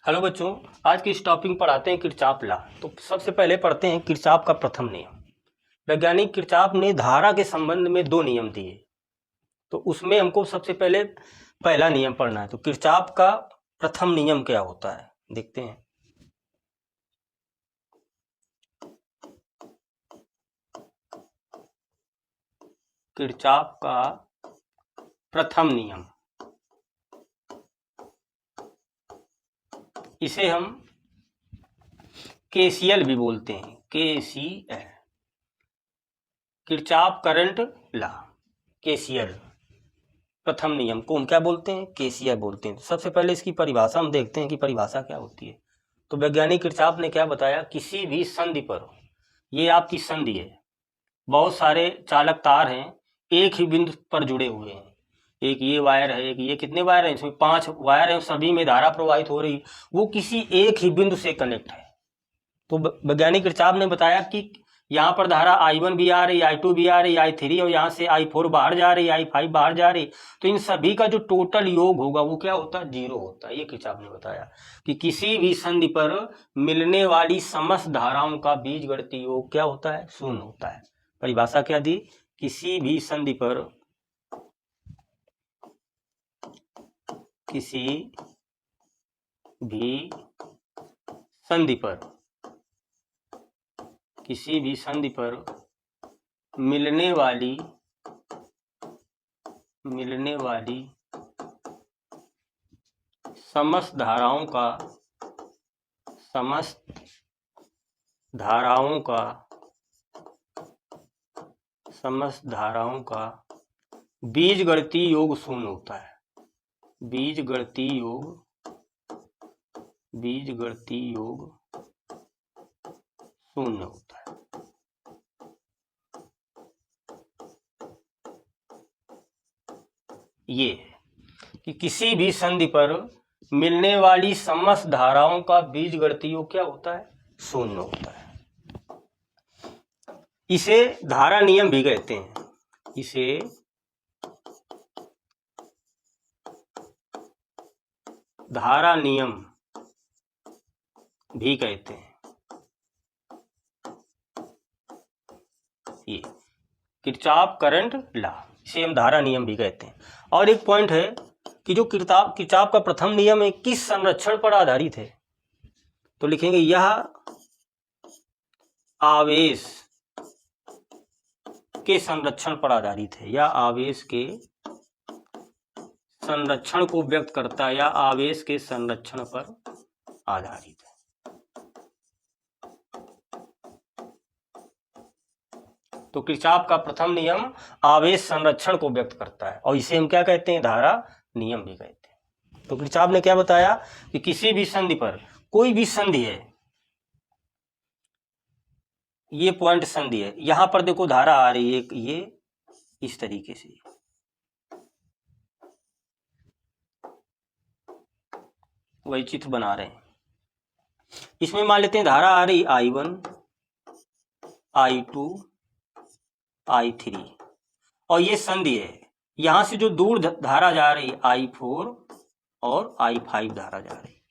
Hello बच्चों, आज की इस टॉपिक पर आते हैं किरचॉफ लॉ। तो सबसे पहले पढ़ते हैं किरचॉफ का प्रथम नियम। वैज्ञानिक किरचॉफ ने धारा के संबंध में दो नियम दिए, तो उसमें हमको सबसे पहले पहला नियम पढ़ना है। तो किरचॉफ का प्रथम नियम क्या होता है देखते हैं। किरचॉफ का प्रथम नियम, इसे हम केसीएल भी बोलते हैं, KCL, Kirchhoff current law. KCL प्रथम नियम को हम क्या बोलते हैं? केसीएल बोलते हैं। सबसे पहले इसकी परिभाषा हम देखते हैं कि परिभाषा क्या होती है। तो वैज्ञानिक किरचॉफ ने क्या बताया, किसी भी संधि पर, ये आपकी संधि है, बहुत सारे चालक तार हैं, एक ही बिंदु पर जुड़े हुए हैं। एक ये वायर है, एक ये, कितने वायर हैं इसमें? 5 वायर हैं, सभी में धारा प्रवाहित हो रही, वो किसी एक ही बिंदु से कनेक्ट है। तो वैज्ञानिक किरचॉफ ने बताया कि यहाँ पर धारा I1 भी आ रही, I2 भी आ रही, I3, और यहाँ से I4 बाहर जा रही, I5 बाहर जा रही, तो इन सभी का जो टोटल योग होगा वो क्या होता है? 0 होता है। ये किरचॉफ ने बताया कि किसी भी संधि पर मिलने वाली समस्त धाराओं का बीजगणितीय योग क्या होता है? 0 होता है। परिभाषा क्या दी? किसी भी संधि पर, किसी भी संधि पर, किसी भी संधि पर मिलने वाली समस्त धाराओं का बीजगणितीय योग 0 होता है। बीजगणितीय योग 0 होता है। ये कि किसी भी संधि पर मिलने वाली समस्त धाराओं का बीजगणितीय योग क्या होता है? 0 होता है। इसे धारा नियम भी कहते हैं। इसे धारा नियम भी कहते हैं। ये किरचॉफ करंट लॉ, इसे हम धारा नियम भी कहते हैं। और एक पॉइंट है कि जो किरचॉफ का प्रथम नियम है किस संरक्षण पर आधारित है? तो लिखेंगे यह आवेश के संरक्षण पर आधारित है, या आवेश के संरक्षण को व्यक्त करता है, या आवेश के संरक्षण पर आधारित है। तो किरचॉफ का प्रथम नियम आवेश संरक्षण को व्यक्त करता है, और इसे हम क्या कहते हैं? धारा नियम भी कहते हैं। तो किरचॉफ ने क्या बताया कि किसी भी संधि पर, कोई भी संधि है, ये पॉइंट संधि है, यहां पर देखो धारा आ रही है, ये इस तरीके से, वही चित्र बना रहे हैं। इसमें मान लेते हैं धारा आ रही I1, I2, I3, और ये संधि है। यहां से जो दूर धारा जा रही I4 और I5 धारा जा रही।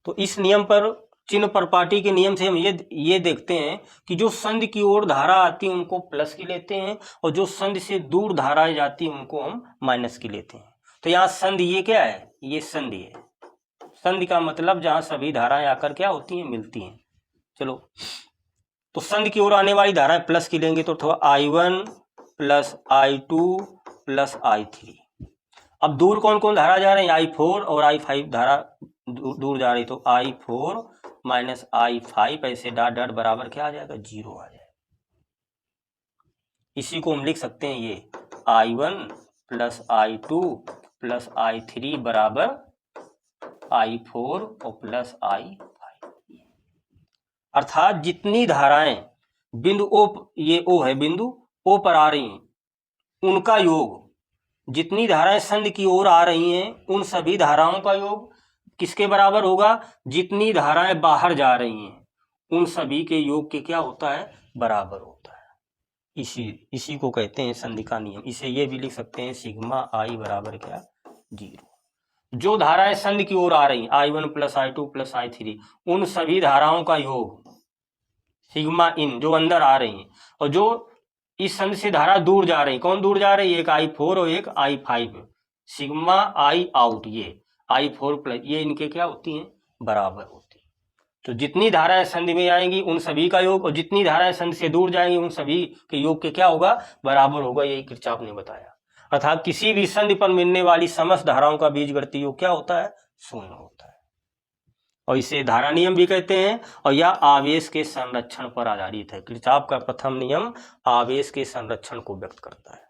तो इस नियम पर, चिन्ह परपाटी के नियम से हम ये देखते हैं कि जो संधि की ओर धारा आती है उनको प्लस की लेते हैं, और जो संधि से दूर धाराएं जाती है उनको हम माइनस की लेते हैं। तो यहाँ संधि ये क्या है? ये संधि है। संधि का मतलब जहां सभी धाराएं आकर क्या होती हैं? मिलती हैं। चलो, तो संधि की ओर आने वाली धाराएं प्लस की लेंगे, तो थोड़ा I1 plus I2 plus I3। अब दूर कौन कौन धारा जा रहे हैं? I4 और I5 धारा दूर जा रही, तो I4 माइनस I5, ऐसे डॉट डॉट बराबर क्या आ जाएगा? 0 आ जाएगा। इसी को हम लिख सकते हैं, ये I1 plus I2 plus I3 बराबर I4 और प्लस I5। अर्थात जितनी धाराएं बिंदु O, ये O है, बिंदु O पर आ रही हैं, उनका योग, जितनी धाराएं संधि की ओर आ रही हैं उन सभी धाराओं का योग किसके बराबर होगा? जितनी धाराएं बाहर जा रही हैं उन सभी के योग के क्या होता है? बराबर होता है। इसी को कहते हैं संधि का नियम। इसे ये भी लिख सकते हैं सिग्मा I बराबर क्या? 0। जो धाराएं संधि की ओर आ रही I1 plus I2 plus I3, उन सभी धाराओं का योग सिग्मा इन जो अंदर आ रही हैं, और जो इस संधि से धारा दूर जा रही, कौन दूर जा रही है, एक I4 और एक I5, सिग्मा आई आउट, ये I4 प्लस ये इनके क्या होती हैं, बराबर होती है। तो जितनी धाराएं संधि में आएंगी उन सभी का योग, और जितनी धाराएं संधि से दूर जाएंगी उन सभी के योग के क्या होगा, बराबर होगा। यही किरचॉफ ने बताया। अर्थात किसी भी संधि पर मिलने वाली समस्त धाराओं का बीजगणितीय योग क्या होता है, शून्य होता है, और इसे धारा नियम भी कहते हैं। और यह आवेश के संरक्षण पर आधारित है। किरचॉफ का प्रथम नियम आवेश के संरक्षण को व्यक्त करता है।